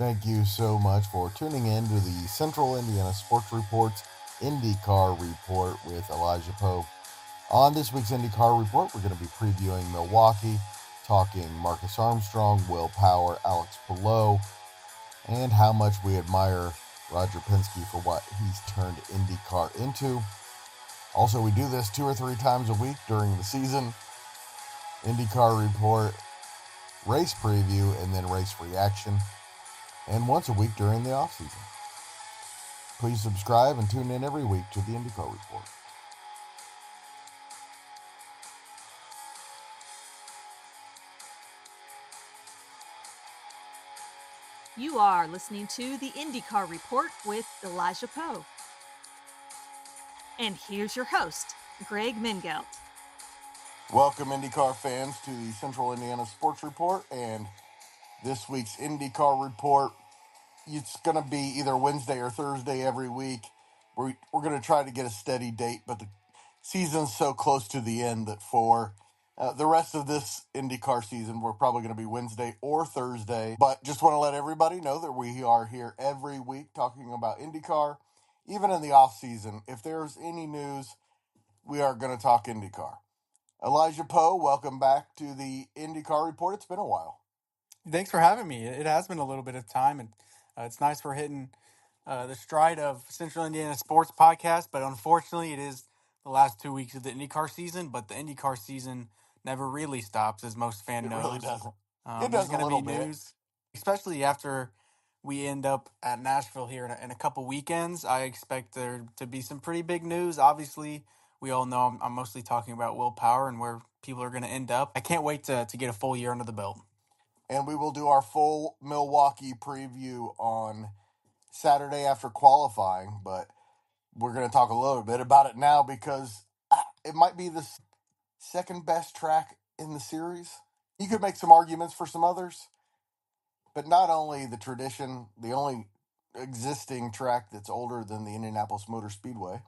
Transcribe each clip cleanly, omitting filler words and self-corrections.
Thank you so much for tuning in to the Central Indiana Sports Report's IndyCar Report with Elijah Poe. On this week's IndyCar Report, we're going to be previewing Milwaukee, talking Marcus Armstrong, Will Power, Alex Palou, and how much we admire Roger Penske for what he's turned IndyCar into. Also, we do this 2 or 3 times a week during the season. IndyCar Report, race preview, and then race reaction, and once a week during the off-season. Please subscribe and tune in every week to the IndyCar Report. You are listening to the IndyCar Report with Elijah Poe. And here's your host, Greg Mingelt. Welcome, IndyCar fans, to the Central Indiana Sports Report, and this week's IndyCar Report. It's going to be either Wednesday or Thursday every week. We're going to try to get a steady date, but the season's so close to the end that for the rest of this IndyCar season, we're probably going to be Wednesday or Thursday. But just want to let everybody know that we are here every week talking about IndyCar, even in the off season. If there's any news, we are going to talk IndyCar. Elijah Poe, welcome back to the IndyCar Report. It's been a while. Thanks for having me. It has been a little bit of time, and it's nice for hitting the stride of Central Indiana Sports Podcast. But unfortunately, it is the last 2 weeks of the IndyCar season. But the IndyCar season never really stops, as most fan knows. It really doesn't. It There's does a going to little be bit. news, especially after we end up at Nashville here in a couple weekends. I expect there to be some pretty big news. Obviously, we all know I'm mostly talking about Will Power and where people are going to end up. I can't wait to get a full year under the belt. And we will do our full Milwaukee preview on Saturday after qualifying, but we're going to talk a little bit about it now because it might be the second best track in the series. You could make some arguments for some others, but not only the tradition, the only existing track that's older than the Indianapolis Motor Speedway,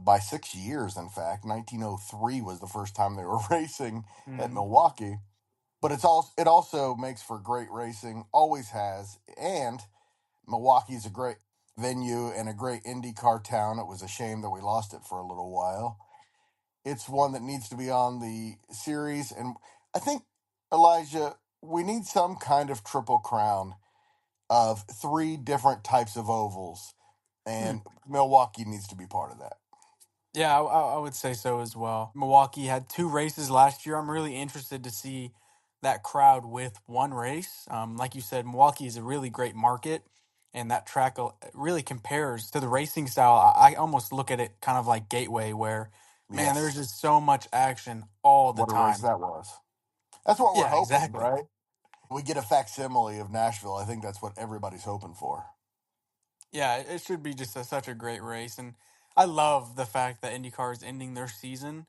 by 6 years, in fact. 1903 was the first time they were racing at Milwaukee. But it also makes for great racing, always has, and Milwaukee's a great venue and a great IndyCar town. It was a shame that we lost it for a little while. It's one that needs to be on the series, and I think, Elijah, we need some kind of triple crown of 3 different types of ovals, and Milwaukee needs to be part of that. Yeah, I would say so as well. Milwaukee had 2 races last year. I'm really interested to see that crowd with one race. Like you said, Milwaukee is a really great market, and that track really compares to the racing style. I almost look at it kind of like Gateway, where, man, there's just so much action all the What a race time. that was. That's what we're Yeah, hoping, exactly. right? We get a facsimile of Nashville. I think that's what everybody's hoping for. Yeah, it should be just such a great race. And I love the fact that IndyCar is ending their season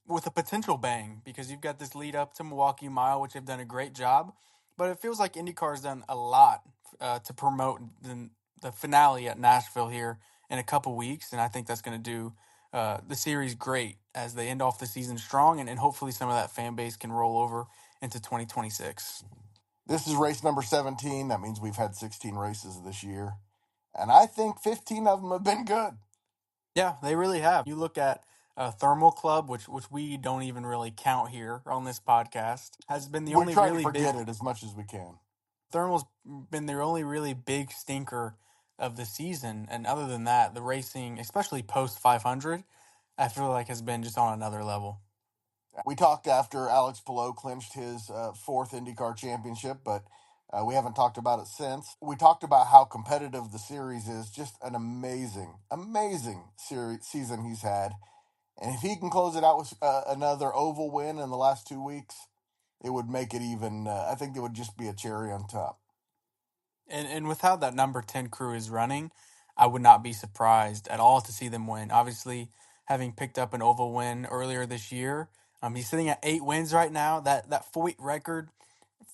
with a potential bang because you've got this lead up to Milwaukee Mile, which have done a great job. But it feels like IndyCar has done a lot to promote the finale at Nashville here in a couple weeks. And I think that's going to do the series great as they end off the season strong. And hopefully some of that fan base can roll over into 2026. This is race number 17. That means we've had 16 races this year. And I think 15 of them have been good. Yeah, they really have. You look at Thermal Club, which we don't even really count here on this podcast, has been the We only try to really big. forget it as much as we can. Thermal's been their only really big stinker of the season, and other than that, the racing, especially post 500, I feel like has been just on another level. We talked after Alex Palou clinched his 4th IndyCar championship, but we haven't talked about it since. We talked about how competitive the series is. Just an amazing, amazing season he's had. And if he can close it out with another oval win in the last 2 weeks, it would make it even. I think it would just be a cherry on top. And with how that number 10 crew is running, I would not be surprised at all to see them win. Obviously, having picked up an oval win earlier this year, he's sitting at 8 wins right now. That Foyt record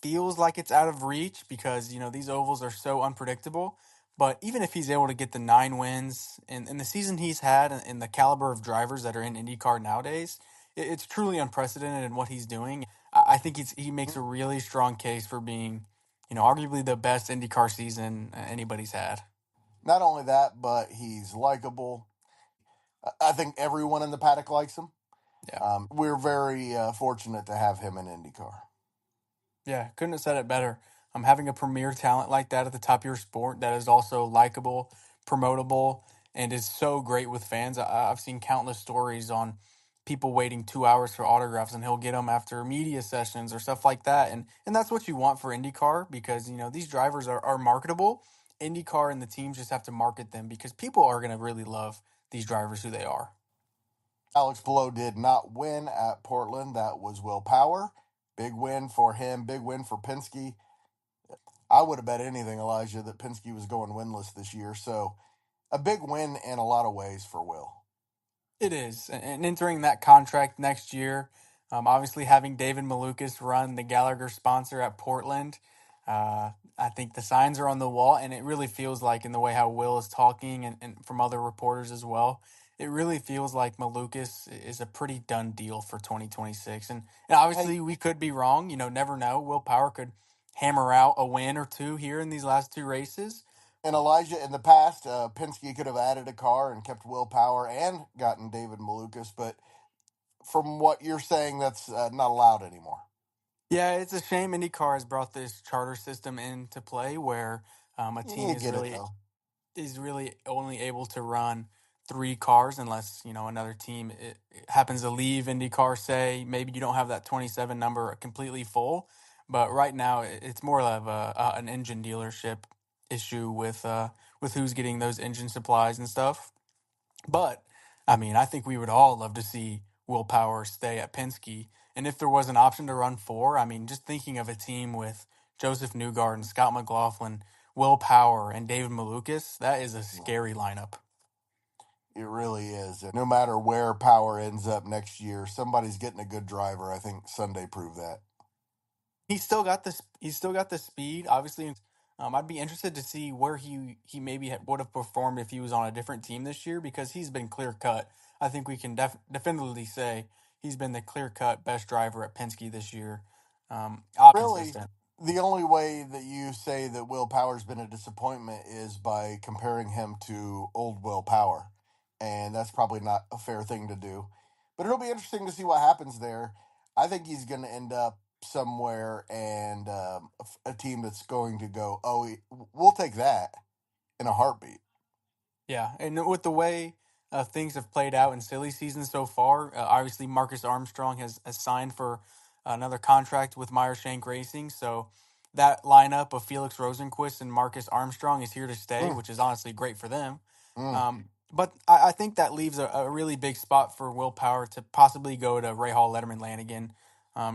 feels like it's out of reach because, these ovals are so unpredictable. But even if he's able to get the 9 wins in the season he's had and the caliber of drivers that are in IndyCar nowadays, it's truly unprecedented in what he's doing. I think he makes a really strong case for being, arguably the best IndyCar season anybody's had. Not only that, but he's likable. I think everyone in the paddock likes him. Yeah. We're very fortunate to have him in IndyCar. Yeah, couldn't have said it better. Having a premier talent like that at the top of your sport that is also likable, promotable, and is so great with fans. I've seen countless stories on people waiting 2 hours for autographs, and he'll get them after media sessions or stuff like that. And that's what you want for IndyCar because these drivers are marketable. IndyCar and the teams just have to market them because people are going to really love these drivers who they are. Alex Palou did not win at Portland. That was Will Power. Big win for him. Big win for Penske. I would have bet anything, Elijah, that Penske was going winless this year. So a big win in a lot of ways for Will. It is, and entering that contract next year, obviously having David Malukas run the Gallagher sponsor at Portland, I think the signs are on the wall, and it really feels like in the way how Will is talking and from other reporters as well, it really feels like Malukas is a pretty done deal for 2026. And Hey, obviously we could be wrong, never know. Will Power could hammer out a win or two here in these last two races. and Elijah, in the past, Penske could have added a car and kept Will Power and gotten David Malukas. But from what you're saying, that's not allowed anymore. Yeah, it's a shame IndyCar has brought this charter system into play where a team You is get it, really though. is really only able to run three cars unless another team it happens to leave IndyCar. Say maybe you don't have that 27 number completely full, but right now it's more of an engine dealership issue with who's getting those engine supplies and stuff. But I mean, I think we would all love to see Will Power stay at Penske. And if there was an option to run four, I mean, just thinking of a team with Joseph Newgarden, Scott McLaughlin, Will Power, and David Malukas, that is a scary lineup. It really is. And no matter where Power ends up next year, somebody's getting a good driver. I think Sunday proved that. He's still got this. He's still got the speed. Obviously, I'd be interested to see where he maybe would have performed if he was on a different team this year because he's been clear cut. I think we can definitively say he's been the clear cut best driver at Penske this year. Really, Consistent. the only way that you say that Will Power's been a disappointment is by comparing him to old Will Power. And that's probably not a fair thing to do. But it'll be interesting to see what happens there. I think he's going to end up somewhere and a team that's going to go, oh, we'll take that in a heartbeat. Yeah, and with the way things have played out in silly season so far, obviously Marcus Armstrong has signed for another contract with Meyer-Shank Racing, so that lineup of Felix Rosenquist and Marcus Armstrong is here to stay, Mm, which is honestly great for them. mm. But I think that leaves a really big spot for Will Power to possibly go to Ray Hall Letterman Lanigan.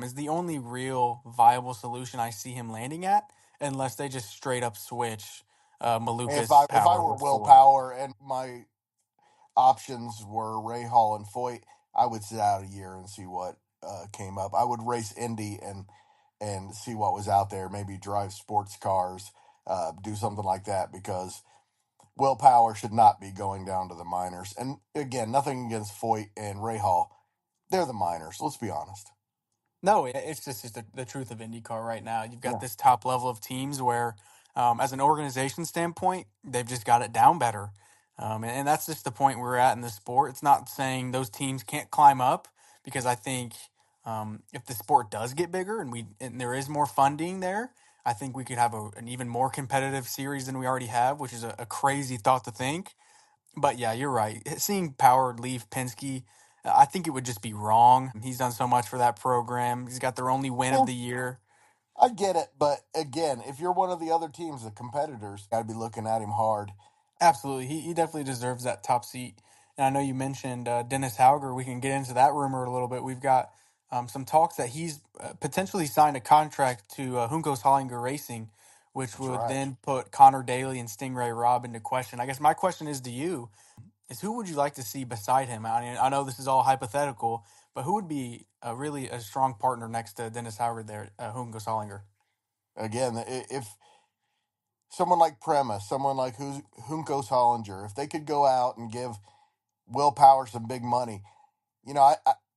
Is the only real viable solution I see him landing at, unless they just straight up switch Malukas If I Power were with Will four. Power and my options were Ray Hall and Foyt, I would sit out a year and see what came up. I would race Indy and see what was out there. Maybe drive sports cars, do something like that because Will Power should not be going down to the minors. And again, nothing against Foyt and Ray Hall. They're the minors. Let's be honest. No, it's just the truth of IndyCar right now. You've got Yeah. this top level of teams where, as an organization standpoint, they've just got it down better, and that's just the point we're at in the sport. It's not saying those teams can't climb up because I think if the sport does get bigger and there is more funding there, I think we could have an even more competitive series than we already have, which is a crazy thought to think. But yeah, you're right. Seeing Power leave Penske, I think it would just be wrong. He's done so much for that program. He's got their only win of Yeah, the year. I get it. But again, if you're one of the other teams, the competitors, got to be looking at him hard. Absolutely. He definitely deserves that top seat. And I know you mentioned Dennis Hauger. We can get into that rumor a little bit. We've got some talks that he's potentially signed a contract to Juncos-Hollinger Racing, which That's would right. then put Connor Daly and Stingray Robb into question. I guess my question is to you is who would you like to see beside him? I mean, I know this is all hypothetical, but who would be really a strong partner next to Dennis Howard there at Hugo Solinger? Again, if someone like Prema, someone like Juncos Hollinger, if they could go out and give Will Power some big money,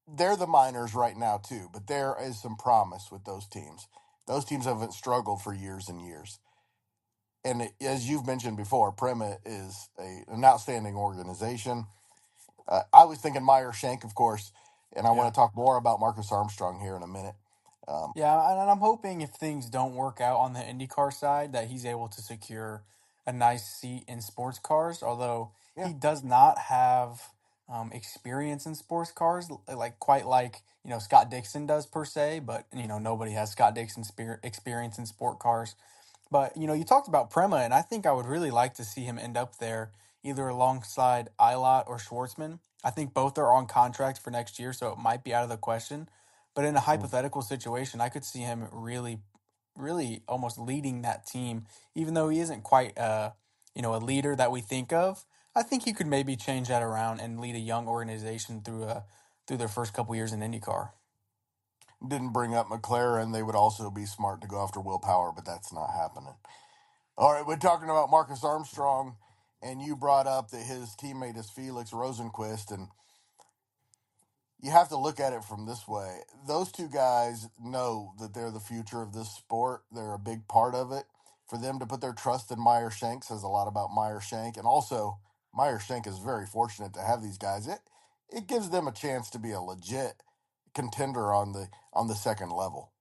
they're the minors right now too, but there is some promise with those teams. Those teams haven't struggled for years and years. And as you've mentioned before, Prema is an outstanding organization. I was thinking Meyer-Shank, of course, and I Yeah. want to talk more about Marcus Armstrong here in a minute. Yeah, and I'm hoping if things don't work out on the IndyCar side that he's able to secure a nice seat in sports cars, although Yeah, he does not have experience in sports cars like quite like, Scott Dixon does per se, but nobody has Scott Dixon experience in sport cars. But you talked about Prema, and I think I would really like to see him end up there, either alongside Ilott or Schwartzman. I think both are on contract for next year, so it might be out of the question. But in a mm, hypothetical situation, I could see him really, really almost leading that team, even though he isn't quite, a leader that we think of. I think he could maybe change that around and lead a young organization through their first couple years in IndyCar. didn't bring up McLaren. They would also be smart to go after Will Power, but that's not happening. All right, we're talking about Marcus Armstrong, and you brought up that his teammate is Felix Rosenquist, and you have to look at it from this way. Those two guys know that they're the future of this sport. They're a big part of it. For them to put their trust in Meyer-Shank says a lot about Meyer-Shank, and also Meyer-Shank is very fortunate to have these guys. It gives them a chance to be a legit contender on the second level.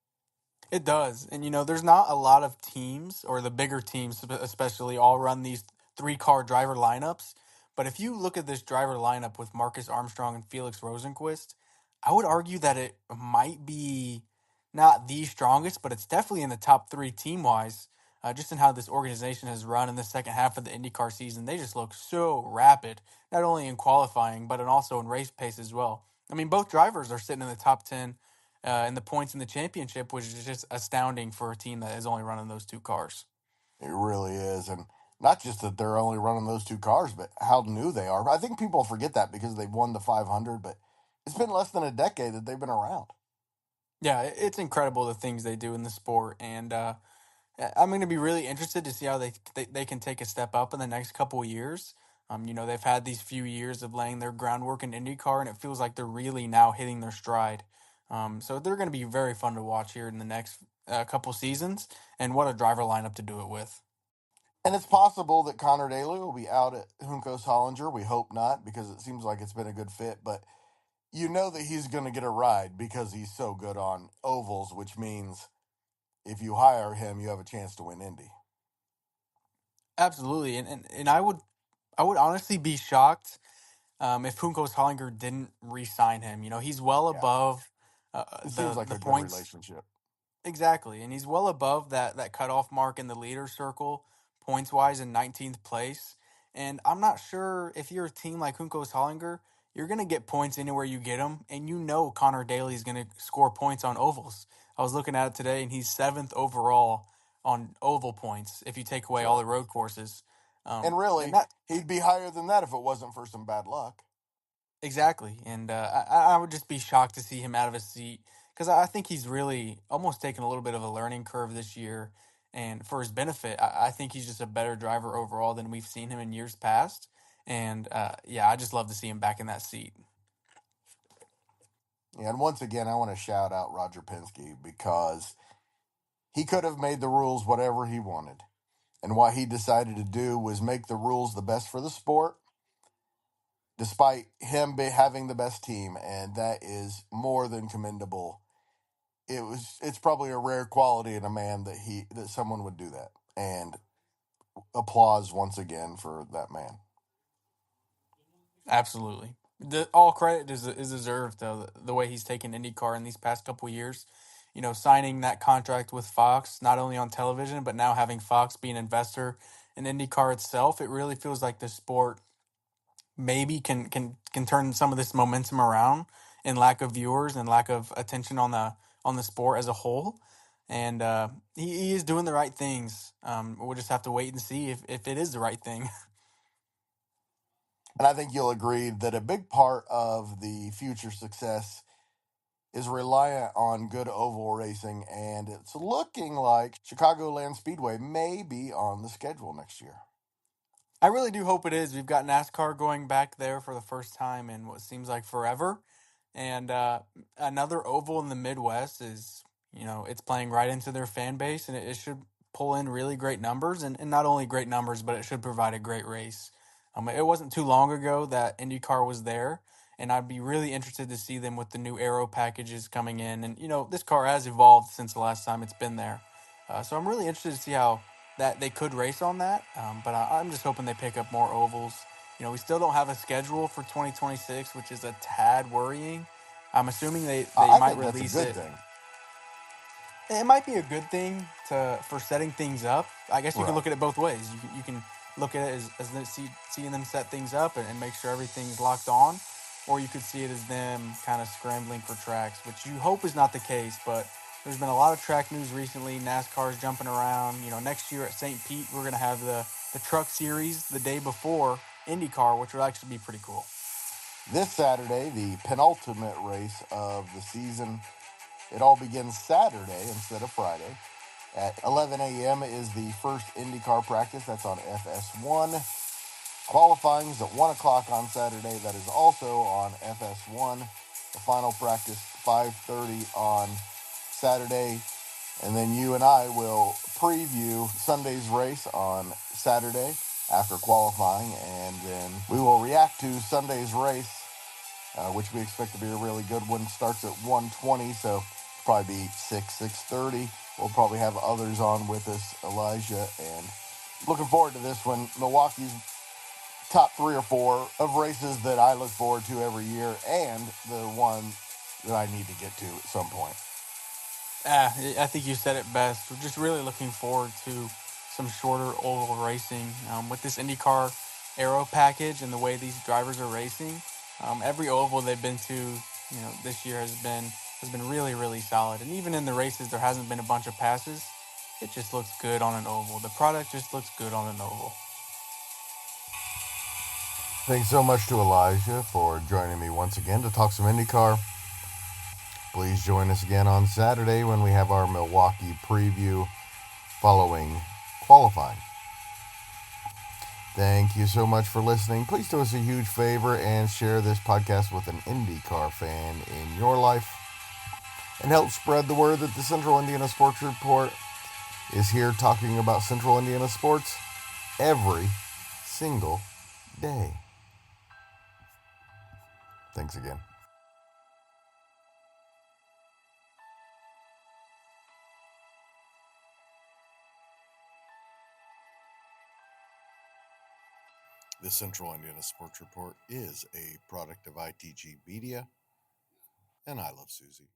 It does. And, there's not a lot of teams, or the bigger teams especially, all run these three-car driver lineups. But if you look at this driver lineup with Marcus Armstrong and Felix Rosenquist, I would argue that it might be not the strongest, but it's definitely in the top three team-wise. Just in how this organization has run in the second half of the IndyCar season, they just look so rapid, not only in qualifying, but also in race pace as well. I mean, both drivers are sitting in the top 10 and the points in the championship, which is just astounding for a team that is only running those two cars. It really is. And not just that they're only running those two cars, but how new they are. I think people forget that because they've won the 500, but it's been less than a decade that they've been around. Yeah, it's incredible the things they do in the sport, and I'm going to be really interested to see how they can take a step up in the next couple of years. They've had these few years of laying their groundwork in IndyCar, and it feels like they're really now hitting their stride. So they're going to be very fun to watch here in the next couple seasons, and what a driver lineup to do it with. And it's possible that Connor Daly will be out at Juncos-Hollinger. We hope not because it seems like it's been a good fit. But you know that he's going to get a ride because he's so good on ovals, which means if you hire him, you have a chance to win Indy. Absolutely, and I would honestly be shocked if Juncos-Hollinger didn't re-sign him. He's well Yeah. above It seems the like the a good points. relationship. Exactly, and he's well above that cutoff mark in the leader circle, points wise in 19th place. And I'm not sure if you're a team like Juncos-Hollinger, you're gonna get points anywhere you get them, and Connor Daly is gonna score points on ovals. I was looking at it today, and he's seventh overall on oval points if you take away all Right. the road courses. And And really, that he'd be higher than that if it wasn't for some bad luck. Exactly, and I would just be shocked to see him out of his seat because I think he's really almost taken a little bit of a learning curve this year. And for his benefit, I think he's just a better driver overall than we've seen him in years past. And yeah, I just love to see him back in that seat. And once again, I want to shout out Roger Penske because he could have made the rules whatever he wanted. And what he decided to do was make the rules the best for the sport, despite him having the best team. And that is more than commendable. It's probably a rare quality in a man that someone would do that. And applause once again for that man. Absolutely, all credit is deserved though. The way he's taken IndyCar in these past couple years, signing that contract with Fox, not only on television but now having Fox be an investor in IndyCar itself, it really feels like the sport maybe can turn some of this momentum around in lack of viewers and lack of attention on the sport as a whole. And he is doing the right things. We'll just have to wait and see if it is the right thing. And I think you'll agree that a big part of the future success is reliant on good oval racing, and it's looking like Chicagoland Speedway may be on the schedule next year. I really do hope it is. We've got NASCAR going back there for the first time in what seems like forever. And another oval in the Midwest is it's playing right into their fan base, and it should pull in really great numbers, and not only great numbers, but it should provide a great race. It wasn't too long ago that IndyCar was there, and I'd be really interested to see them with the new aero packages coming in. And this car has evolved since the last time it's been there, so I'm really interested to see how that they could race on that. But I'm just hoping they pick up more ovals. We still don't have a schedule for 2026, which is a tad worrying. I'm assuming they I might think that's a release good it. thing. It might be a good thing for setting things up. I guess you can Right. look at it both ways. You can look at it seeing them set things up and make sure everything's locked on, or you could see it as them kind of scrambling for tracks, which you hope is not the case. But there's been a lot of track news recently. NASCAR's jumping around. Next year at St. Pete, we're gonna have the Truck Series the day before IndyCar, which would actually be pretty cool. This Saturday, the penultimate race of the season, it all begins Saturday instead of Friday. At 11 a.m. is the first IndyCar practice. That's on FS1. Qualifying is at 1 o'clock on Saturday. That is also on FS1. The final practice, 5:30 on Saturday. And then you and I will preview Sunday's race on Saturday after qualifying. And then we will react to Sunday's race, which we expect to be a really good one. Starts at 1:20, so probably be 6:30. We'll probably have others on with us, Elijah, and looking forward to this one. Milwaukee's top 3 or 4 of races that I look forward to every year, and the one that I need to get to at some point. I think you said it best. We're just really looking forward to some shorter oval racing with this IndyCar Aero package and the way these drivers are racing. Every oval they've been to, this year has been really really solid. And even in the races, there hasn't been a bunch of passes. It just looks good on an oval. The product just looks good on an oval. Thanks so much to Elijah for joining me once again to talk some IndyCar. Please join us again on Saturday when we have our Milwaukee preview following qualifying. Thank you so much for listening. Please do us a huge favor and share this podcast with an IndyCar fan in your life and help spread the word that the Central Indiana Sports Report is here talking about Central Indiana sports every single day. Thanks again. The Central Indiana Sports Report is a product of ITG Media, and I love Susie.